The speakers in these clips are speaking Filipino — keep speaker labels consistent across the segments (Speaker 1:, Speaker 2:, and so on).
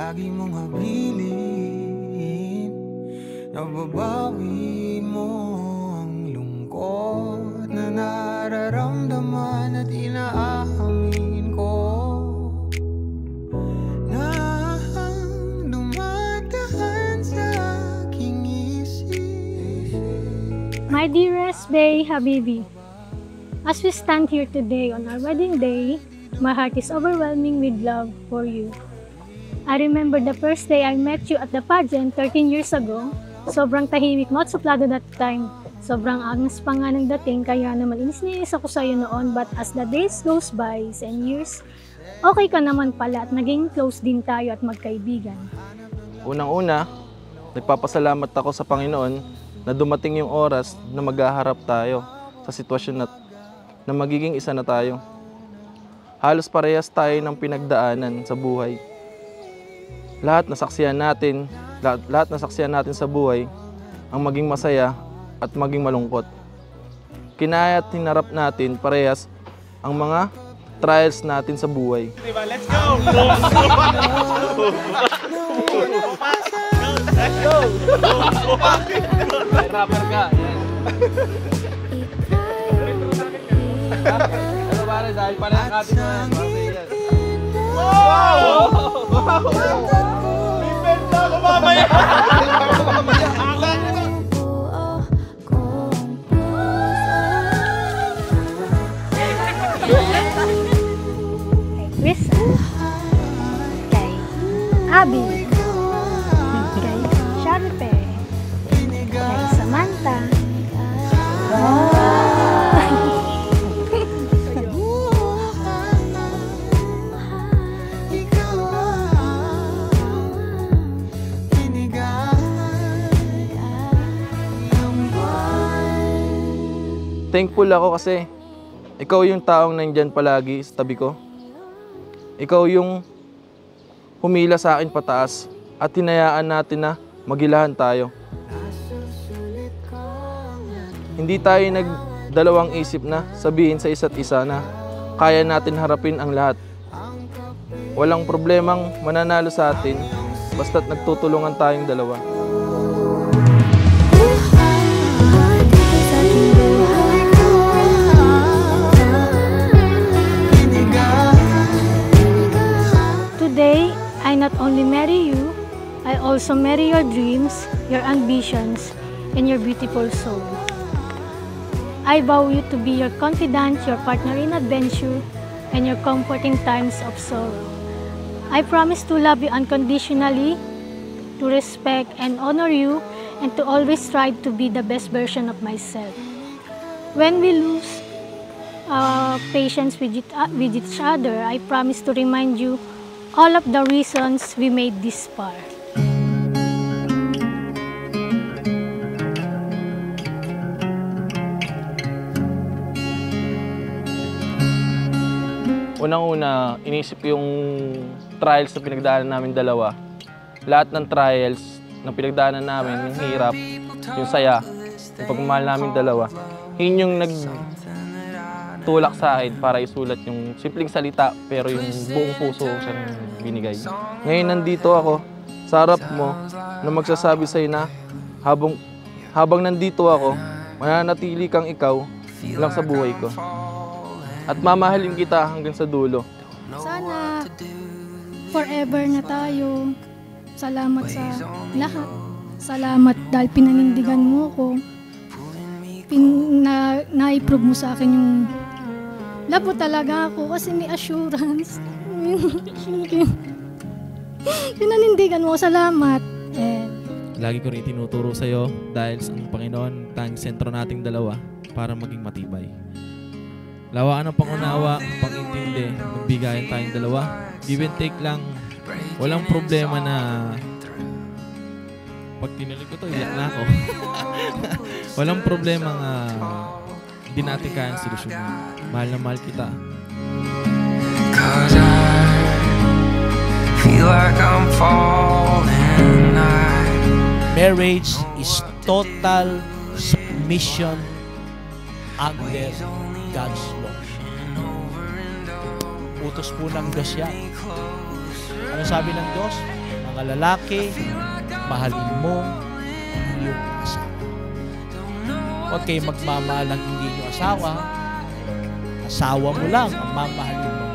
Speaker 1: lagi mong habilin. Nababawi mo ang lungkot na nararamdaman at inaamin ko na dumadahan sa aking isip.
Speaker 2: My dearest Bey Habibi, as we stand here today on our wedding day, my heart is overwhelming with love for you. I remember the first day I met you at the pageant 13 years ago. Sobrang tahimik mo at suplado that time. Sobrang angas pa nga ng dating, kaya naman inis ako sa'yo noon. But as the days goes by and years, okay ka naman pala at naging close din tayo at magkaibigan.
Speaker 3: Unang-una, nagpapasalamat ako sa Panginoon na dumating yung oras na maghaharap tayo sa sitwasyon na magiging isa na tayo. Halos parehas tayo ng pinagdaanan sa buhay. Lahat nasaksihan natin sa buhay ang maging masaya at maging malungkot. Kinaya at hinarap natin parehas ang mga trials natin sa buhay.
Speaker 4: Diba? Let's go! Let's go! Rapper ka. Ano pare, dahil pala ang ating mga wow! Bibenta ko mamaya!
Speaker 2: Chris, kay Abby, kay Sharpe, kay Samantha.
Speaker 3: Thankful ako kasi ikaw yung taong nandyan palagi sa tabi ko. Ikaw yung humila sa akin pataas at hinayaan natin na magilahan tayo. Hindi tayo nagdalawang isip na sabihin sa isa't isa na kaya natin harapin ang lahat. Walang problemang mananalo sa atin basta't nagtutulungan tayong dalawa.
Speaker 2: Today, I not only marry you, I also marry your dreams, your ambitions, and your beautiful soul. I vow you to be your confidant, your partner in adventure, and your comfort in times of sorrow. I promise to love you unconditionally, to respect and honor you, and to always strive to be the best version of myself. When we lose patience with each other, I promise to remind you all of the reasons we made this far.
Speaker 3: Unang-una, inisip yung trials na pinagdaanan namin dalawa. Lahat ng trials na pinagdaanan namin, yung hirap, yung saya, yung pagmamahal namin dalawa, yun yung nagtulak sa akin para isulat yung simpleng salita pero yung buong puso siyang binigay. Ngayon nandito ako sa harap mo na magsasabi sa'yo na habang nandito ako, mananatili kang ikaw lang sa buhay ko. At mamahalin kita hanggang sa dulo.
Speaker 2: Sana forever na tayo. Salamat sa lahat. Salamat dahil pinanindigan mo ko. Na-improve mo sa akin yung love mo talaga ako kasi may assurance. Pinanindigan mo. Salamat.
Speaker 5: Lagi ko rin tinuturo sa'yo dahil ang Panginoon tanging sentro nating dalawa para maging matibay. Lawaan ang pangunawa, pang-intindi, magbigayan tayong dalawa. Give and take lang. Walang problema na pag tinilig ko to, iyak na ako. Walang problema nga hindi natin kayang solusyonan. Mahal na mahal kita.
Speaker 1: Cause I feel like I'm falling.
Speaker 6: Marriage is total submission under God's law. Utos po ng Diyos yan. Ano sabi ng Diyos? Mga lalaki, mahalin mo ang iyong asawa. Huwag kayong magmamahal ng hindi nyo asawa. Asawa mo lang ang mamahalin mo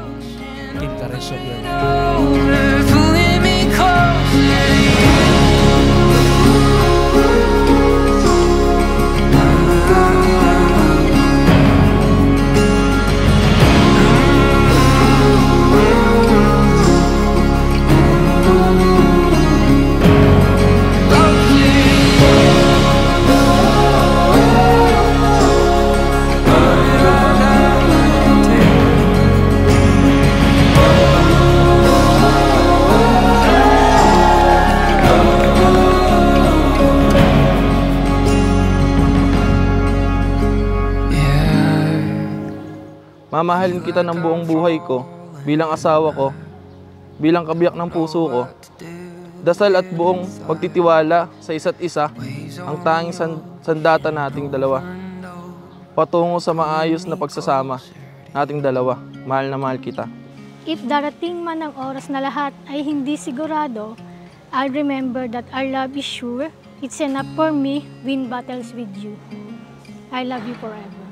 Speaker 6: till the rest of your life.
Speaker 1: Pulling me closer.
Speaker 3: Mamahalin kita ng buong buhay ko, bilang asawa ko, bilang kabiyak ng puso ko. Dasal at buong pagtitiwala sa isa't isa, ang tanging sandata nating dalawa. Patungo sa maayos na pagsasama nating dalawa. Mahal na mahal kita.
Speaker 2: If darating man ang oras na lahat ay hindi sigurado, I'll remember that our love is sure. It's enough for me win battles with you. I love you forever.